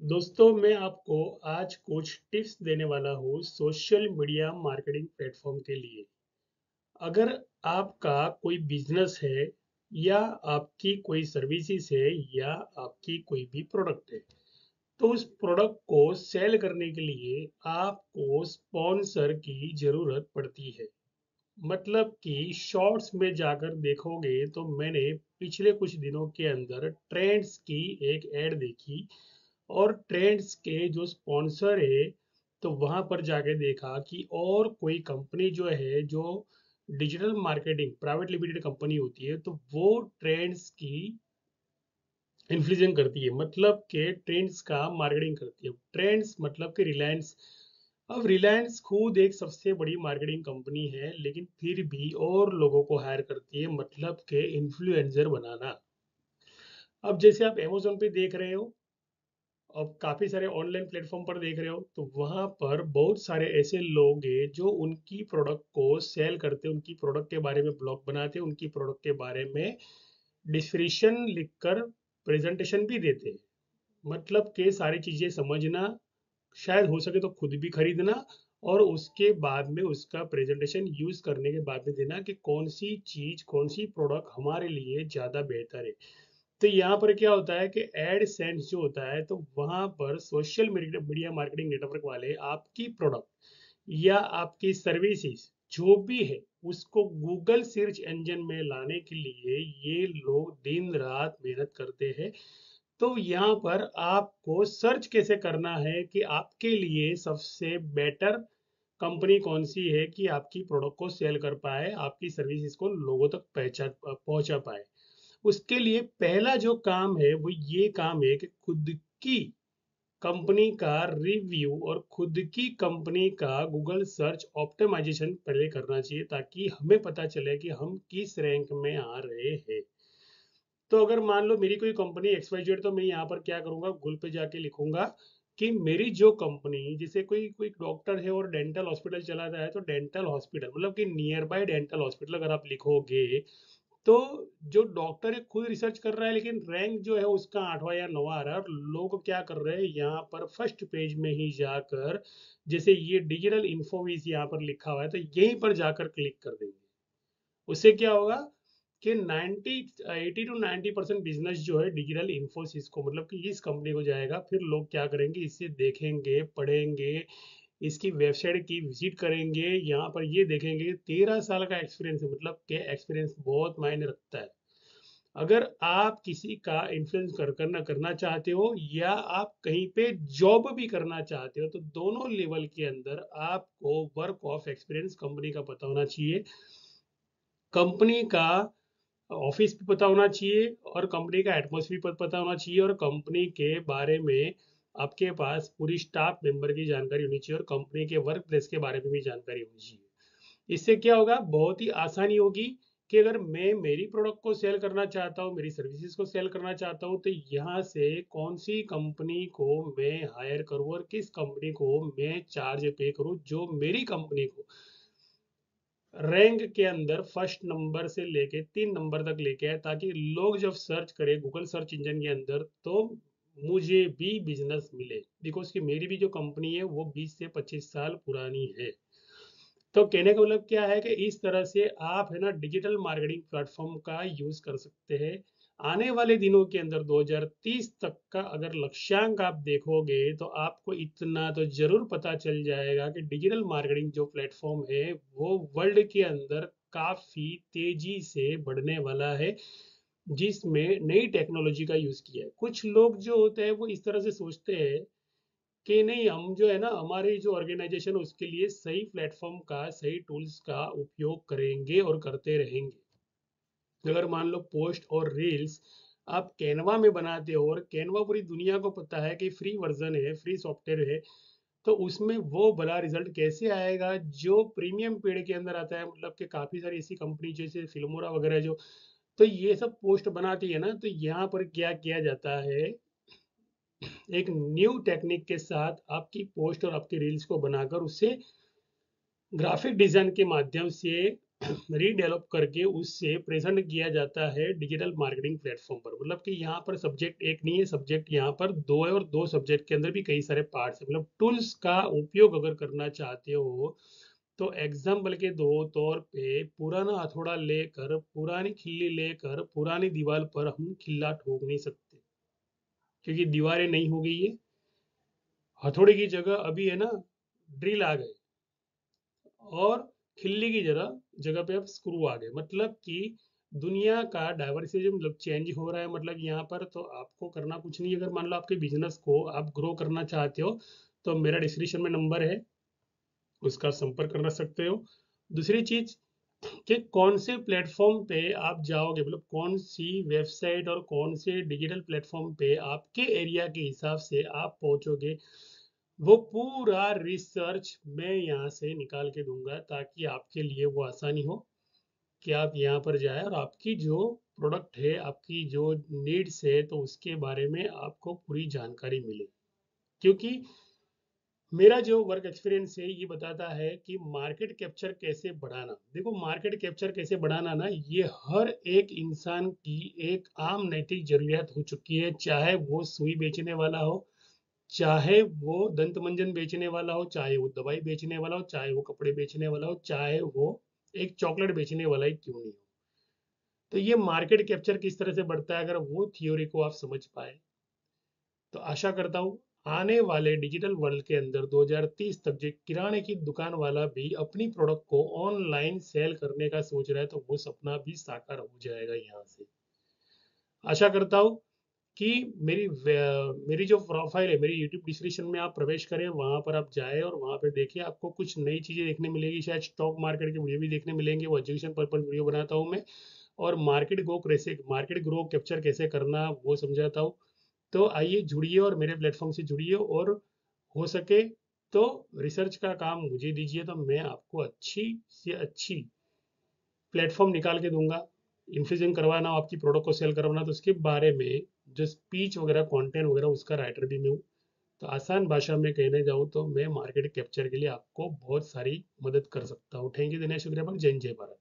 दोस्तों मैं आपको आज कुछ टिप्स देने वाला हूँ सोशल मीडिया मार्केटिंग प्लेटफॉर्म के लिए। अगर आपका कोई बिजनेस है या आपकी कोई सर्विसेज है या आपकी कोई भी प्रोडक्ट है, तो उस प्रोडक्ट को सेल करने के लिए आपको स्पॉन्सर की जरूरत पड़ती है। मतलब कि शॉर्ट्स में जाकर देखोगे तो मैंने पिछले कुछ दिनों के अंदर ट्रेंड्स की एक ऐड देखी और ट्रेंड्स के जो स्पॉन्सर है तो वहां पर जाके देखा कि और कोई कंपनी जो है जो digital marketing private limited company होती है तो वो ट्रेंड्स की इन्फ्लुएंस करती है, मतलब के ट्रेंड्स का मार्केटिंग करती है। ट्रेंड्स मतलब कि रिलायंस। अब रिलायंस खुद एक सबसे बड़ी मार्केटिंग कंपनी है लेकिन फिर भी और लोगों को हायर करती है, मतलब के इन्फ्लुएंसर बनाना। अब जैसे आप अमेजोन पे देख रहे हो, अब काफी सारे ऑनलाइन प्लेटफॉर्म पर देख रहे हो तो वहां पर बहुत सारे ऐसे लोग हैं जो उनकी प्रोडक्ट को सेल करते हैं, उनकी प्रोडक्ट के बारे में ब्लॉग बनाते हैं, उनकी प्रोडक्ट के बारे में डिस्क्रिप्शन लिखकर प्रेजेंटेशन भी देते हैं। मतलब के सारी चीजें समझना, शायद हो सके तो खुद भी खरीदना और उसके बाद में उसका प्रेजेंटेशन यूज करने के बाद में देना कि कौन सी चीज कौन सी प्रोडक्ट हमारे लिए ज्यादा बेहतर है। तो यहाँ पर क्या होता है कि एड सेंस जो होता है तो वहां पर सोशल मीडिया मार्केटिंग नेटवर्क वाले आपकी प्रोडक्ट या आपकी सर्विसेज जो भी है उसको गूगल सर्च इंजन में लाने के लिए ये लोग दिन रात मेहनत करते हैं। तो यहाँ पर आपको सर्च कैसे करना है कि आपके लिए सबसे बेटर कंपनी कौन सी है कि आपकी प्रोडक्ट को सेल कर पाए, आपकी सर्विसेज को लोगों तक पहुंचा पहुंचा पाए। उसके लिए पहला जो काम है वो ये काम है कि खुद की कंपनी का रिव्यू और खुद की कंपनी का गूगल सर्च ऑप्टिमाइजेशन पहले करना चाहिए ताकि हमें पता चले कि हम किस रैंक में आ रहे हैं। तो अगर मान लो मेरी कोई कंपनी XYZ, तो मैं यहाँ पर क्या करूंगा, गूगल पे जाके लिखूंगा कि मेरी जो कंपनी, जैसे कोई कोई डॉक्टर है और डेंटल हॉस्पिटल चला रहा है तो डेंटल हॉस्पिटल मतलब कि नियर बाय डेंटल हॉस्पिटल अगर आप लिखोगे तो जो डॉक्टर है खुद रिसर्च कर रहा है लेकिन रैंक जो है उसका 8वां या 9वां आ रहा है और लोग क्या कर रहे हैं यहाँ पर फर्स्ट पेज में ही जाकर, जैसे ये डिजिटल इन्फोविस यहाँ पर लिखा हुआ है तो यहीं पर जाकर क्लिक कर देंगे। उससे क्या होगा कि 80 to 90% बिजनेस जो है डिजिटल इन्फोसिस को मतलब कि इस कंपनी को जाएगा। फिर लोग क्या करेंगे, इसे देखेंगे, पढ़ेंगे, इसकी वेबसाइट की विजिट करेंगे, यहाँ पर ये देखेंगे 13 साल का एक्सपीरियंस है, मतलब कि एक्सपीरियंस बहुत मायने रखता है। अगर आप किसी का इन्फ्लुएंस करना करना चाहते हो या आप कहीं पे जॉब भी करना चाहते हो तो दोनों लेवल के अंदर आपको वर्क ऑफ एक्सपीरियंस कंपनी का पता होना चाहिए, कंपनी का ऑफिस भी पता होना चाहिए और कंपनी का एटमोसफियर पता होना चाहिए और कंपनी के बारे में आपके पास पूरी स्टाफ मेंबर की जानकारी होनी चाहिए और कंपनी के वर्क प्लेस के बारे में भी जानकारी होनी चाहिए। इससे क्या होगा, बहुत ही आसानी होगी कि अगर मैं मेरी प्रोडक्ट को सेल करना चाहता हूँ, मेरी सर्विसेज को सेल करना चाहता हूँ तो यहाँ से कौन सी कंपनी को मैं हायर करूँ और किस कंपनी को मैं चार्ज पे करूँ जो मेरी कंपनी को रैंक के अंदर फर्स्ट नंबर से लेके 3 नंबर तक लेके आए, ताकि लोग जब सर्च करें गूगल सर्च इंजन के अंदर तो मुझे भी बिजनेस मिले, बिकॉज कि मेरी भी जो कंपनी है वो 20 से 25 साल पुरानी है। तो कहने का मतलब क्या है कि इस तरह से आप है ना डिजिटल मार्केटिंग प्लेटफॉर्म का यूज कर सकते हैं। आने वाले दिनों के अंदर 2030 तक का अगर लक्ष्यांक आप देखोगे तो आपको इतना तो जरूर पता चल जाएगा कि डिजिटल मार्केटिंग जो प्लेटफॉर्म है वो वर्ल्ड के अंदर काफी तेजी से बढ़ने वाला है, जिसमें नई टेक्नोलॉजी का यूज किया है। कुछ लोग जो होते हैं वो इस तरह से सोचते हैं कि नहीं, हम जो है ना हमारी जो ऑर्गेनाइजेशन उसके लिए सही प्लेटफॉर्म का सही टूल्स का उपयोग करेंगे और करते रहेंगे। अगर मान लो पोस्ट और रील्स आप कैनवा में बनाते हो और कैनवा पूरी दुनिया को पता है कि फ्री वर्जन है, फ्री सॉफ्टवेयर है, तो उसमें वो भला रिजल्ट कैसे आएगा जो प्रीमियम पेड के अंदर आता है। मतलब कि काफी सारी ऐसी कंपनी जैसे फिल्मोरा वगैरह जो तो ये सब पोस्ट बनाती है ना, तो यहाँ पर क्या किया जाता है, एक न्यू टेक्निक के साथ आपकी पोस्ट और आपकी रील्स को बनाकर उससे ग्राफिक डिजाइन के माध्यम से रीडेवलप करके उससे प्रेजेंट किया जाता है डिजिटल मार्केटिंग प्लेटफॉर्म पर। मतलब कि यहाँ पर सब्जेक्ट एक नहीं है, सब्जेक्ट यहाँ पर दो है, और दो सब्जेक्ट के अंदर भी कई सारे पार्ट्स है। मतलब टूल्स का उपयोग अगर करना चाहते हो तो एग्जाम्पल के दो तौर पे पुराना हथौड़ा लेकर, पुरानी खिल्ली लेकर पुरानी दीवार पर हम खिल्ला ठोक नहीं सकते, क्योंकि दीवारें नहीं हो गई है। हथौड़े की जगह अभी है ना ड्रिल आ गए, और खिल्ली की जगह जगह पे अब स्क्रू आ गए। मतलब कि दुनिया का डाइवर्सिटी मतलब चेंज हो रहा है। मतलब यहाँ पर तो आपको करना कुछ नहीं है। अगर मान लो आपके बिजनेस को आप ग्रो करना चाहते हो तो मेरा डिस्क्रिप्शन में नंबर है, उसका संपर्क कर सकते हो। दूसरी चीज कि कौन से प्लेटफॉर्म पे आप जाओगे, मतलब कौन सी वेबसाइट और कौन से डिजिटल प्लेटफॉर्म पे आपके एरिया के हिसाब से आप पहुंचोगे, वो पूरा रिसर्च मैं यहाँ से निकाल के दूंगा, ताकि आपके लिए वो आसानी हो कि आप यहाँ पर जाए और आपकी जो प्रोडक्ट है, आपकी जो नीड्स है, तो उसके बारे में आपको पूरी जानकारी मिले। क्योंकि मेरा जो वर्क एक्सपीरियंस है ये बताता है कि मार्केट कैप्चर कैसे बढ़ाना। देखो, मार्केट कैप्चर कैसे बढ़ाना ना, ये हर एक इंसान की एक आम नैतिक जरूरियात हो चुकी है। चाहे वो सुई बेचने वाला हो, चाहे वो दंत मंजन बेचने वाला हो, चाहे वो दवाई बेचने वाला हो, चाहे वो कपड़े बेचने वाला हो, चाहे वो एक चॉकलेट बेचने वाला ही क्यों नहीं हो। तो ये मार्केट कैप्चर किस तरह से बढ़ता है, अगर वो थियोरी को आप समझ पाए, तो आशा करता हूँ आने वाले डिजिटल वर्ल्ड के अंदर 2030 तक जो किराने की दुकान वाला भी अपनी प्रोडक्ट को ऑनलाइन सेल करने का सोच रहा है, तो वो सपना भी साकार हो जाएगा यहाँ से। आशा करता हूँ कि मेरी जो प्रोफाइल है, मेरी यूट्यूब डिस्क्रिप्शन में आप प्रवेश करें, वहां पर आप जाए और वहां पे देखिए, आपको कुछ नई चीजें देखने मिलेगी। शायद स्टॉक मार्केट के वीडियो भी देखने मिलेंगे, वो एजुकेशन पर्पज वीडियो बनाता हूँ मैं। और मार्केट ग्रो कैप्चर कैसे करना वो समझाता हूँ। तो आइए जुड़िए और मेरे प्लेटफॉर्म से जुड़िए, और हो सके तो रिसर्च का काम मुझे दीजिए, तो मैं आपको अच्छी से अच्छी प्लेटफॉर्म निकाल के दूंगा। इन्फ्यूजन करवाना हो, आपकी प्रोडक्ट को सेल करवाना, तो उसके बारे में जो स्पीच वगैरह, कंटेंट वगैरह, उसका राइटर भी मैं हूँ। तो आसान भाषा में कहने जाऊँ तो मैं मार्केट कैप्चर के लिए आपको बहुत सारी मदद कर सकता हूँ। थैंक यू दिनेश, शुक्रिया, जय हिंद, जय भारत।